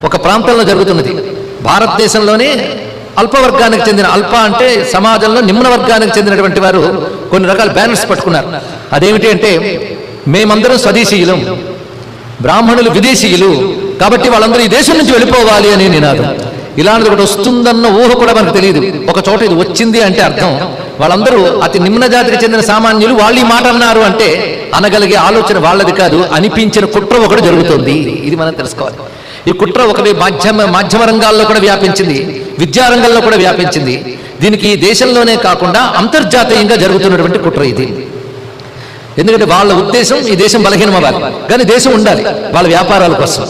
ఒక ప్రాంతంలో జరుగుతున్నది. భారతదేశంలోనే అల్పవర్గానికి చెందిన, అల్ప అంటే సమాజంలో నిమ్న వర్గానికి చెందినటువంటి వారు కొన్ని రకాల బ్యానర్స్ పట్టుకున్నారు. అదేమిటి అంటే, మేమందరం స్వదేశీయులం, బ్రాహ్మణులు విదేశీయులు, కాబట్టి వాళ్ళందరూ ఈ దేశం నుంచి వెళ్ళిపోవాలి అనే నినాదం. ఇలాంటిది ఒకటి వస్తుందన్న ఊహ కూడా మనకు తెలియదు. ఒక చోట ఇది వచ్చింది అంటే అర్థం వాళ్ళందరూ అతి నిమ్న జాతికి చెందిన సామాన్యులు, వాళ్ళు ఈ మాట అన్నారు అంటే అనగలిగే ఆలోచన వాళ్ళది కాదు, అనిపించిన కుట్ర ఒకటి జరుగుతుంది. ఇది మనం తెలుసుకోవాలి. ఈ కుట్ర ఒకటి మాధ్యమ రంగాల్లో కూడా వ్యాపించింది, విద్యారంగంలో కూడా వ్యాపించింది. దీనికి ఈ దేశంలోనే కాకుండా అంతర్జాతీయంగా జరుగుతున్నటువంటి కుట్ర ఇది. ఎందుకంటే వాళ్ళ ఉద్దేశం ఈ దేశం బలహీనమవ్వాలి, కానీ దేశం ఉండాలి వాళ్ళ వ్యాపారాల కోసం.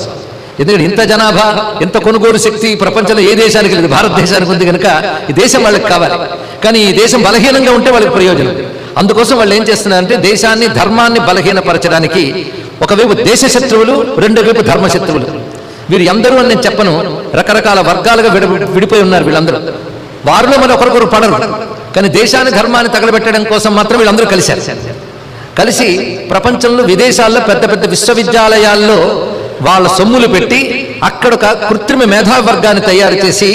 ఎందుకంటే ఇంత జనాభా, ఇంత కొనుగోలు శక్తి ప్రపంచంలో ఏ దేశానికి లేదు, భారతదేశానికి ఉంది కనుక ఈ దేశం వాళ్ళకి కావాలి. కానీ ఈ దేశం బలహీనంగా ఉంటే వాళ్ళకి ప్రయోజనం. అందుకోసం వాళ్ళు ఏం చేస్తున్నారంటే దేశాన్ని, ధర్మాన్ని బలహీనపరచడానికి ఒకవైపు దేశ శత్రువులు, రెండో వైపు ధర్మ శత్రువులు. వీరు అందరూ అని నేను చెప్పను, రకరకాల వర్గాలుగా విడిపోయి ఉన్నారు వీళ్ళందరూ. వారిలో మరి ఒకరికొకరు పడరు, కానీ దేశాన్ని, ధర్మాన్ని తగలబెట్టడం కోసం మాత్రం వీళ్ళందరూ కలిసి ప్రపంచంలో విదేశాల్లో పెద్ద పెద్ద విశ్వవిద్యాలయాల్లో వాళ్ళ సొమ్ములు పెట్టి అక్కడ ఒక కృత్రిమ మేధావి వర్గాన్ని తయారు చేసి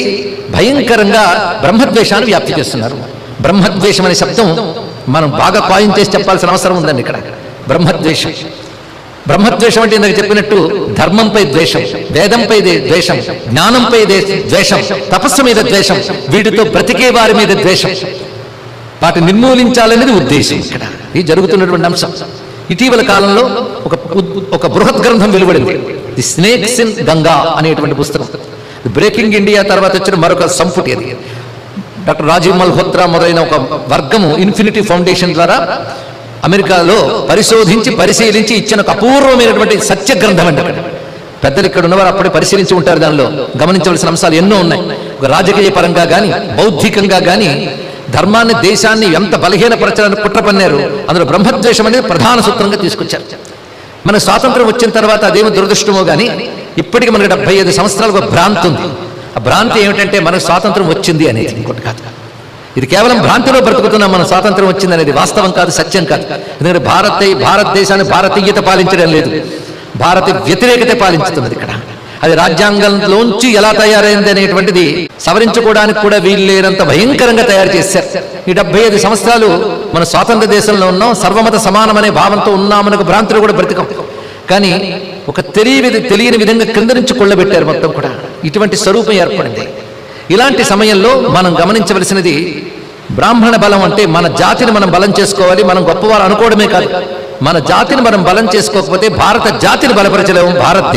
భయంకరంగా బ్రహ్మద్వేషాన్ని వ్యాప్తి చేస్తున్నారు. బ్రహ్మద్వేషం అనే శబ్దం మనం బాగా కాయిన్ చేసి చెప్పాల్సిన అవసరం ఉందండి ఇక్కడ. బ్రహ్మద్వేషం అంటే ఇందాక చెప్పినట్టు ధర్మంపై ద్వేషం, వేదంపై ద్వేషం, జ్ఞానంపై ద్వేషం, తపస్సు మీద ద్వేషం, వీటితో బ్రతికే వారి మీద ద్వేషం, వాటిని నిర్మూలించాలనేది ఉద్దేశం ఇక్కడ. ఇది జరుగుతున్నటువంటి అంశం. ఇటీవల కాలంలో ఒక బృహత్ గ్రంథం వెలువడింది, ది స్నేక్స్ ఇన్ గంగా అనేటువంటి పుస్తకం. బ్రేకింగ్ ఇండియా తర్వాత వచ్చిన మరొక సంపుటి అది. డాక్టర్ రాజీవ్ మల్హోత్రా మొదలైన ఒక వర్గము ఇన్ఫినిటీ ఫౌండేషన్ ద్వారా అమెరికాలో పరిశీలించి ఇచ్చిన ఒక అపూర్వమైనటువంటి సత్య గ్రంథం అండి. పెద్దలు ఇక్కడ ఉన్నవారు అప్పుడే పరిశీలించి ఉంటారు. దానిలో గమనించవలసిన అంశాలు ఎన్నో ఉన్నాయి. ఒక రాజకీయ పరంగా కానీ, బౌద్ధికంగా కానీ ధర్మాన్ని, దేశాన్ని ఎంత బలహీనపరచాలని కుట్ర పన్నారు. అందులో బ్రహ్మద్వేషం అనేది ప్రధాన సూత్రంగా తీసుకొచ్చారు. మన స్వాతంత్రం వచ్చిన తర్వాత అదేమో దురదృష్టమో కానీ ఇప్పటికీ మనకి 75 సంవత్సరాలకు ఒక భ్రాంతి ఉంది. ఆ భ్రాంతి ఏమిటంటే మనకు స్వాతంత్రం వచ్చింది అనేది, ఇంకోటి కాదు. ఇది కేవలం భ్రాంతిలో బ్రతుకుతున్నాం. మన స్వాతంత్రం వచ్చింది అనేది వాస్తవం కాదు, సత్యం కాదు. ఎందుకంటే భారతదేశాన్ని భారతీయత పాలించడం లేదు, భారత వ్యతిరేకత పాలించుతున్నది ఇక్కడ. అది రాజ్యాంగంలోంచి ఎలా తయారైంది అనేటువంటిది సవరించుకోవడానికి కూడా వీలు లేనంత భయంకరంగా తయారు చేశారు. ఈ 75 సంవత్సరాలు మన స్వాతంత్ర దేశంలో ఉన్నాం, సర్వమత సమానమనే భావంతో ఉన్నామనకు భ్రాంతులు కూడా బ్రతికం. కానీ ఒక తెలియని విధంగా కింద నుంచి కొల్లబెట్టారు మొత్తం కూడా. ఇటువంటి స్వరూపం ఏర్పడింది. ఇలాంటి సమయంలో మనం గమనించవలసినది, బ్రాహ్మణ బలం అంటే మన జాతిని మనం బలం చేసుకోవాలి. మనం గొప్పవారు అనుకోవడమే కాదు, మన జాతిని మనం బలం చేసుకోకపోతే భారత జాతిని బలపరచలేము, భారతదేశం